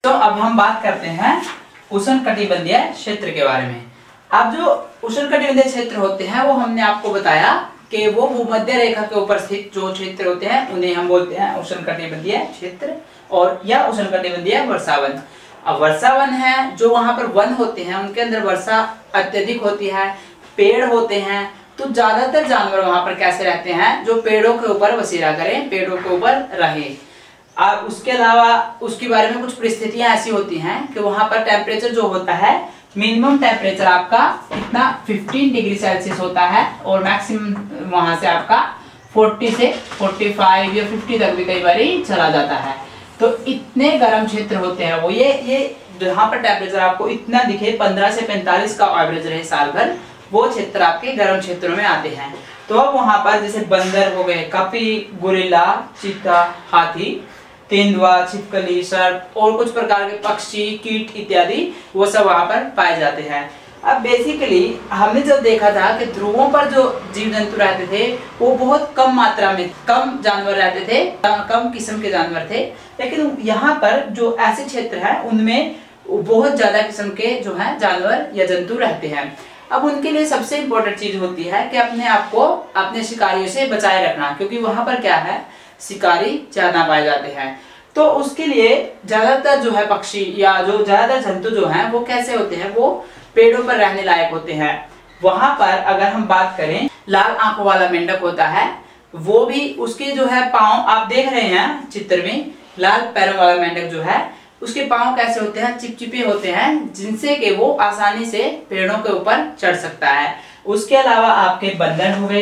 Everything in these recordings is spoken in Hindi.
तो अब हम बात करते हैं उष्णकटिबंधीय क्षेत्र के बारे में। अब जो उष्णकटिबंधीय क्षेत्र होते हैं वो हमने आपको बताया कि वो भूमध्य रेखा के ऊपर स्थित जो क्षेत्र होते हैं उन्हें हम बोलते हैं उष्णकटिबंधीय क्षेत्र और या उष्णकटिबंधीय वर्षावन। अब वर्षावन है जो वहां पर वन होते हैं उनके अंदर वर्षा अत्यधिक होती है, पेड़ होते हैं, तो ज्यादातर जानवर वहां पर कैसे रहते हैं जो पेड़ों के ऊपर बसेरा करें, पेड़ों के ऊपर रहे। अब उसके अलावा उसके बारे में कुछ परिस्थितियां ऐसी होती हैं कि वहां पर टेम्परेचर जो होता है मिनिमम टेम्परेचर आपका इतना 15 डिग्री सेल्सियस होता है और मैक्सिमम वहां से आपका 40 से 45 या 50 तक भी कई बार चला जाता है। तो इतने गर्म क्षेत्र होते हैं वो, ये जहाँ पर टेम्परेचर आपको इतना दिखे 15 से 45 का एवरेज रहे साल भर, वो क्षेत्र आपके गर्म क्षेत्रों में आते हैं। तो अब वहां पर जैसे बंदर हो गए, कपी, गोरिल्ला, चीता, हाथी, तेंदुआ, छिपकली, सर्प और कुछ प्रकार के पक्षी, कीट इत्यादि वो सब वहां पर पाए जाते हैं। अब बेसिकली हमने जब देखा था कि ध्रुवों पर जो जीव जंतु रहते थे वो बहुत कम मात्रा में कम जानवर रहते थे, कम किस्म के जानवर थे, लेकिन यहाँ पर जो ऐसे क्षेत्र हैं उनमें बहुत ज्यादा किस्म के जो है जानवर या जंतु रहते हैं। अब उनके लिए सबसे इम्पोर्टेंट चीज होती है कि अपने आप को अपने शिकारियों से बचाए रखना, क्योंकि वहां पर क्या है शिकारी ज्यादा पाए जाते हैं। तो उसके लिए ज्यादातर जो है पक्षी या जो ज्यादातर जंतु जो हैं वो कैसे होते हैं, वो पेड़ों पर रहने लायक होते हैं। वहां पर अगर हम बात करें लाल आंखों वाला मेंढक होता है, वो भी उसके जो है पाँव आप देख रहे हैं चित्र में, लाल पैरों वाला मेंढक जो है उसके पाँव कैसे होते हैं, चिपचिपे होते हैं, जिनसे कि वो आसानी से पेड़ों के ऊपर चढ़ सकता है। उसके अलावा आपके बंदर हो गए,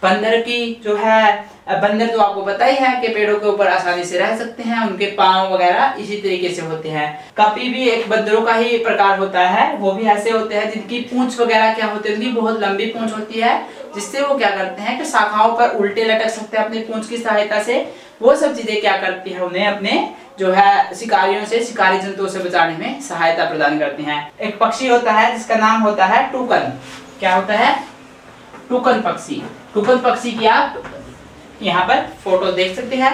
बंदर की जो है बंदर तो आपको पता ही है कि पेड़ों के ऊपर आसानी से रह सकते हैं, उनके पाँव वगैरह इसी तरीके से होते हैं। कपी भी एक बंदरों का ही प्रकार होता है, वो भी ऐसे होते हैं जिनकी पूंछ वगैरह क्या होती है, उनकी बहुत लंबी पूंछ होती है, जिससे वो क्या करते हैं कि शाखाओं पर उल्टे लटक सकते हैं अपनी पूंछ की सहायता से। वो सब चीजें क्या करती है, उन्हें अपने जो है शिकारियों से, शिकारी जंतुओं से बचाने में सहायता प्रदान करती हैं। एक पक्षी होता है जिसका नाम होता है टूकन। क्या होता है? टूकन पक्षी। टूकन पक्षी की आप यहाँ पर फोटो देख सकते हैं।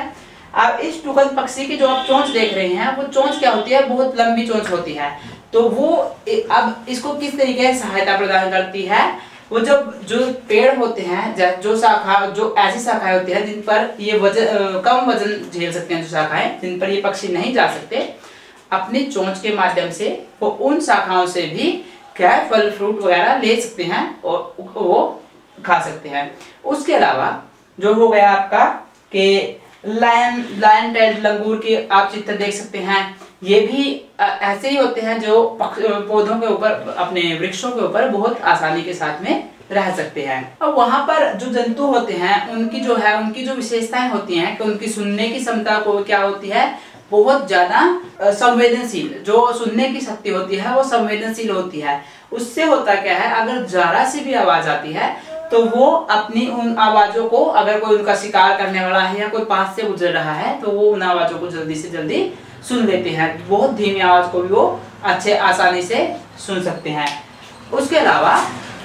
अब इस टूकन पक्षी की जो आप चोंच देख रहे हैं वो चोंच क्या होती है, बहुत लंबी चोंच होती है। तो वो अब इसको किस तरीके से सहायता प्रदान करती है, वो जब जो पेड़ होते हैं, जो शाखा, जो ऐसी शाखाएं होती है जिन पर ये वजन कम वजन झेल सकते हैं, जो शाखाएं जिन पर ये पक्षी नहीं जा सकते, अपनी चोंच के माध्यम से वो उन शाखाओं से भी क्या फल फ्रूट वगैरह ले सकते हैं और वो खा सकते हैं। उसके अलावा जो हो गया आपका कि लायन टेल्ड लंगूर के आप चित्र देख सकते हैं, ये भी ऐसे ही होते हैं जो पौधों के ऊपर, अपने वृक्षों के ऊपर बहुत आसानी के साथ में रह सकते हैं। अब वहां पर जो जंतु होते हैं उनकी जो है, उनकी जो विशेषताएं होती हैं कि उनकी सुनने की क्षमता को क्या होती है, बहुत ज्यादा संवेदनशील, जो सुनने की शक्ति होती है वो संवेदनशील होती है। उससे होता क्या है, अगर जरा सी भी आवाज आती है तो वो अपनी उन आवाजों को, अगर कोई उनका शिकार करने वाला है या कोई पास से गुजर रहा है, तो वो उन आवाजों को जल्दी से जल्दी सुन लेते हैं। बहुत धीमी आवाज को भी वो अच्छे आसानी से सुन सकते हैं। उसके अलावा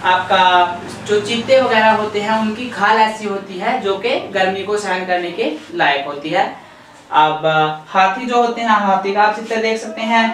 आपका जो चीते वगैरह होते हैं उनकी खाल ऐसी होती है जो कि गर्मी को सहन करने के लायक होती है। अब हाथी जो होते हैं, हाथी का आप चित्र देख सकते हैं,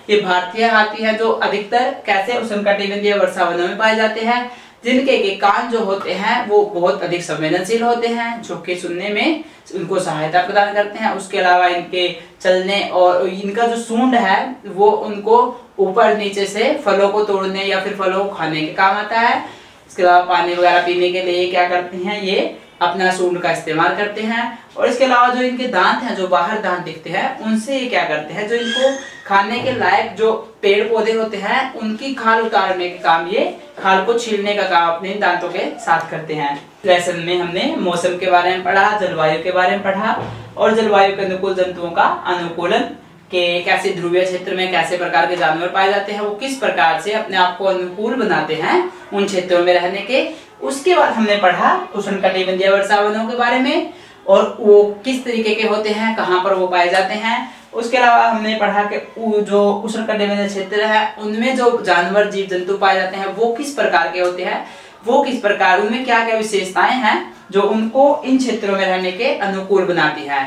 ये भारतीय हाथी है जो अधिकतर कैसे उष्णकटिबंधीय वर्षावनों में पाए जाते हैं, जिनके के कान जो होते हैं वो बहुत अधिक संवेदनशील होते हैं, जो कि सुनने में उनको सहायता प्रदान करते हैं। उसके अलावा इनके चलने और इनका जो सूंड है वो उनको ऊपर नीचे से फलों को तोड़ने या फिर फलों को खाने के काम आता है। इसके अलावा पानी वगैरह पीने के लिए क्या करते हैं, ये अपना सूंड का इस्तेमाल करते हैं। और इसके अलावा जो इनके दांत हैं, जो बाहर दांत दिखते हैं, उनसे ये क्या करते हैं, जो इनको खाने के लायक जो पेड़ पौधे होते हैं उनकी खाल उतारने के काम, ये खाल को छीलने का काम अपने दांतों के साथ करते हैं। लेसन में हमने मौसम के बारे में पढ़ा, जलवायु के बारे में पढ़ा और जलवायु के अनुकूल जंतुओं का अनुकूलन के कैसे ध्रुवीय क्षेत्र में कैसे प्रकार के जानवर पाए जाते हैं, वो किस प्रकार से अपने आप को अनुकूल बनाते हैं उन क्षेत्रों में रहने के। उसके बाद हमने पढ़ा उष्णकटिबंधीय वर्षावनों के बारे में और वो किस तरीके के होते हैं, कहाँ पर वो पाए जाते हैं। उसके अलावा हमने पढ़ा कि जो उष्णकटिबंधीय क्षेत्र है उनमें जो जानवर जीव जंतु पाए जाते हैं वो किस प्रकार के होते हैं, वो किस प्रकार, उनमें क्या क्या विशेषताएं हैं जो उनको इन क्षेत्रों में रहने के अनुकूल बनाती है।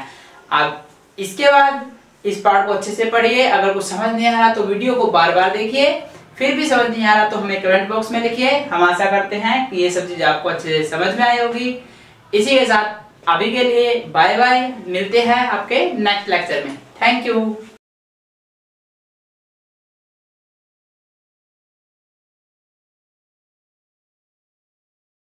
अब इसके बाद इस पार्ट को अच्छे से पढ़िए। अगर कुछ समझ नहीं आ रहा तो वीडियो को बार बार देखिए। फिर भी समझ नहीं आ रहा तो हमें कमेंट बॉक्स में लिखिए। हम आशा करते हैं कि ये सब चीज आपको अच्छे से समझ में आई होगी। इसी के साथ अभी के लिए बाय बाय, मिलते हैं आपके नेक्स्ट लेक्चर में। Thank you.